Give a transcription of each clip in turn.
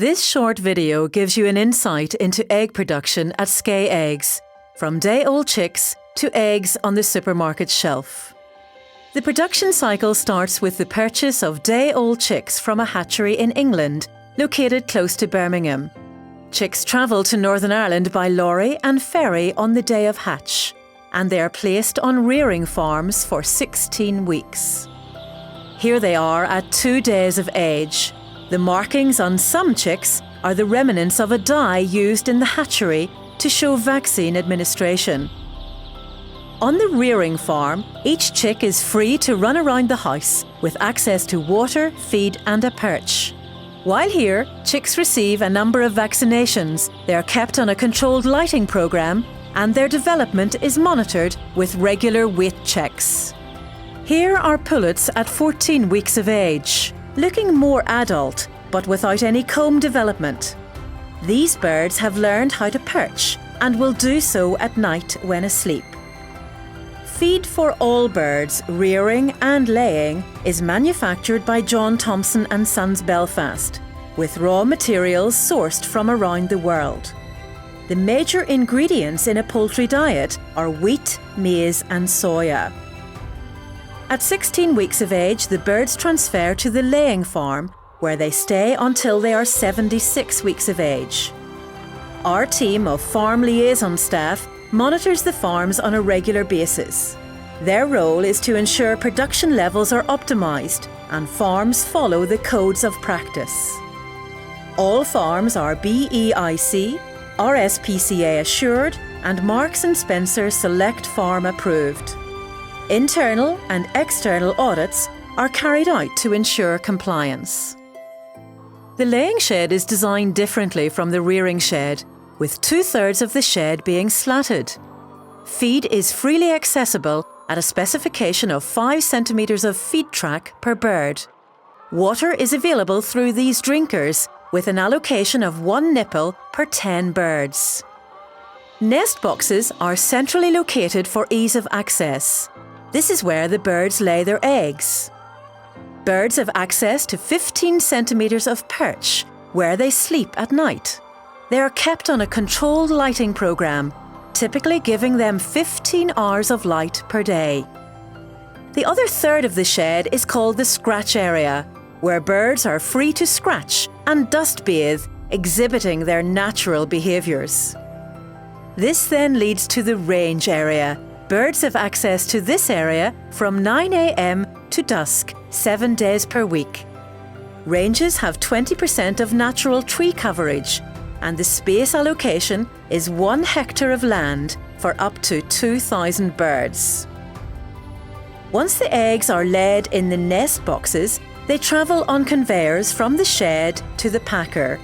This short video gives you an insight into egg production at Skea Eggs, from day-old chicks to eggs on the supermarket shelf. The production cycle starts with the purchase of day-old chicks from a hatchery in England, located close to Birmingham. Chicks travel to Northern Ireland by lorry and ferry on the day of hatch, and they are placed on rearing farms for 16 weeks. Here they are at 2 days of age. The markings on some chicks are the remnants of a dye used in the hatchery to show vaccine administration. On the rearing farm, each chick is free to run around the house with access to water, feed and a perch. While here, chicks receive a number of vaccinations. They are kept on a controlled lighting program and their development is monitored with regular weight checks. Here are pullets at 14 weeks of age, looking more adult but without any comb development. These birds have learned how to perch and will do so at night when asleep. Feed for all birds, rearing and laying, is manufactured by John Thompson and Sons Belfast, with raw materials sourced from around the world. The major ingredients in a poultry diet are wheat, maize and soya. At 16 weeks of age, the birds transfer to the laying farm, where they stay until they are 76 weeks of age. Our team of farm liaison staff monitors the farms on a regular basis. Their role is to ensure production levels are optimised and farms follow the codes of practice. All farms are BEIC, RSPCA assured and Marks & Spencer Select Farm approved. Internal and external audits are carried out to ensure compliance. The laying shed is designed differently from the rearing shed, with 2/3 of the shed being slatted. Feed is freely accessible at a specification of 5 centimetres of feed track per bird. Water is available through these drinkers, with an allocation of 1 nipple per 10 birds. Nest boxes are centrally located for ease of access. This is where the birds lay their eggs. Birds have access to 15 centimetres of perch, where they sleep at night. They are kept on a controlled lighting program, typically giving them 15 hours of light per day. The other third of the shed is called the scratch area, where birds are free to scratch and dust bathe, exhibiting their natural behaviours. This then leads to the range area. Birds have access to this area from 9 a.m. to dusk, 7 days per week. Ranges have 20% of natural tree coverage, and the space allocation is 1 hectare of land for up to 2,000 birds. Once the eggs are laid in the nest boxes, they travel on conveyors from the shed to the packer.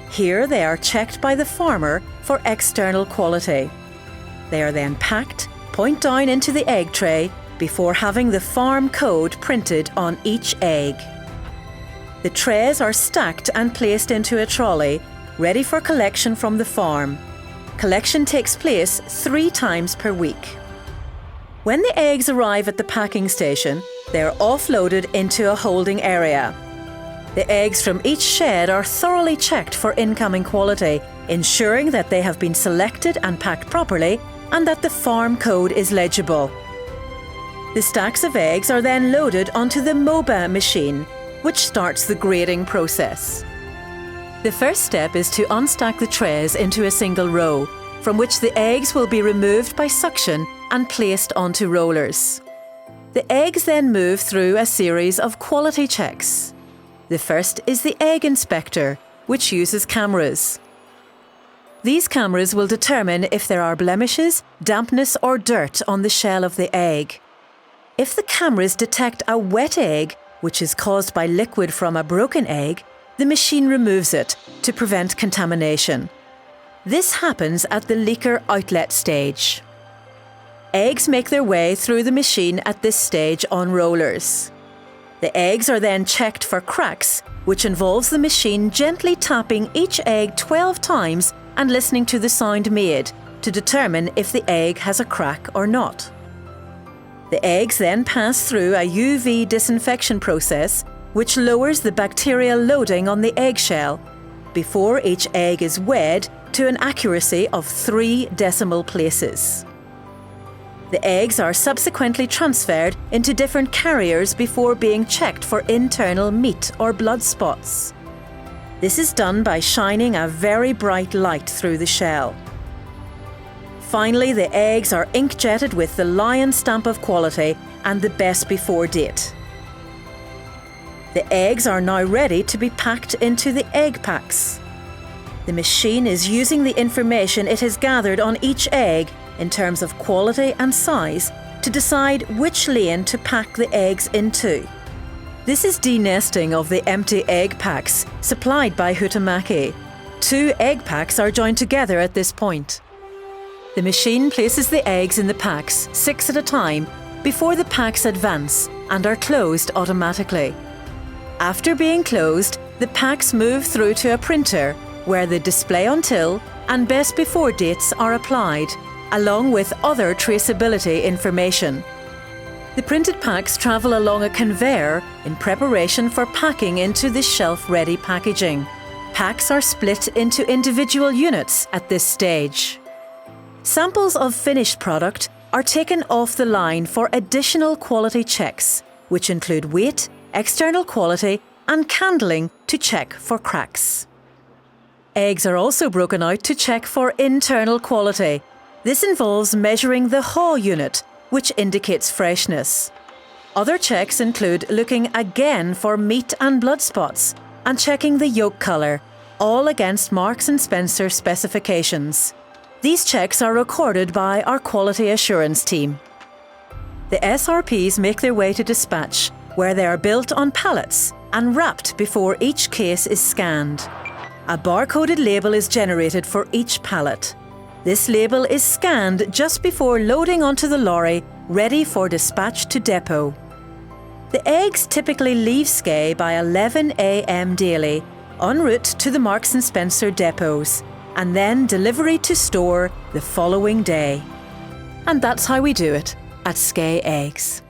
Here they are checked by the farmer for external quality. They are then packed, point down into the egg tray before having the farm code printed on each egg. The trays are stacked and placed into a trolley, ready for collection from the farm. Collection takes place 3 times per week. When the eggs arrive at the packing station, they are offloaded into a holding area. The eggs from each shed are thoroughly checked for incoming quality, ensuring that they have been selected and packed properly and that the farm code is legible. The stacks of eggs are then loaded onto the MOBA machine, which starts the grading process. The first step is to unstack the trays into a single row, from which the eggs will be removed by suction and placed onto rollers. The eggs then move through a series of quality checks. The first is the egg inspector, which uses cameras. These cameras will determine if there are blemishes, dampness or dirt on the shell of the egg. If the cameras detect a wet egg, which is caused by liquid from a broken egg, the machine removes it to prevent contamination. This happens at the leaker outlet stage. Eggs make their way through the machine at this stage on rollers. The eggs are then checked for cracks, which involves the machine gently tapping each egg 12 times and listening to the sound made to determine if the egg has a crack or not. The eggs then pass through a UV disinfection process, which lowers the bacterial loading on the eggshell. before each egg is weighed to an accuracy of 3 decimal places. The eggs are subsequently transferred into different carriers before being checked for internal meat or blood spots. This is done by shining a very bright light through the shell. Finally, the eggs are ink-jetted with the Lion stamp of quality and the best before date. The eggs are now ready to be packed into the egg packs. The machine is using the information it has gathered on each egg in terms of quality and size to decide which lane to pack the eggs into. This is denesting of the empty egg packs supplied by Huhtamaki. 2 egg packs are joined together at this point. The machine places the eggs in the packs 6 at a time before the packs advance and are closed automatically. After being closed, the packs move through to a printer where the display until and best before dates are applied, along with other traceability information. The printed packs travel along a conveyor in preparation for packing into the shelf-ready packaging. Packs are split into individual units at this stage. Samples of finished product are taken off the line for additional quality checks, which include weight, external quality, and candling to check for cracks. Eggs are also broken out to check for internal quality. This involves measuring the haw unit, which indicates freshness. Other checks include looking again for meat and blood spots and checking the yolk colour, all against Marks & Spencer specifications. These checks are recorded by our quality assurance team. The SRPs make their way to dispatch, where they are built on pallets and wrapped before each case is scanned. A barcoded label is generated for each pallet. This label is scanned just before loading onto the lorry, ready for dispatch to depot. The eggs typically leave Skea by 11 a.m. daily, en route to the Marks & Spencer depots, and then delivery to store the following day. And that's how we do it at Skea Eggs.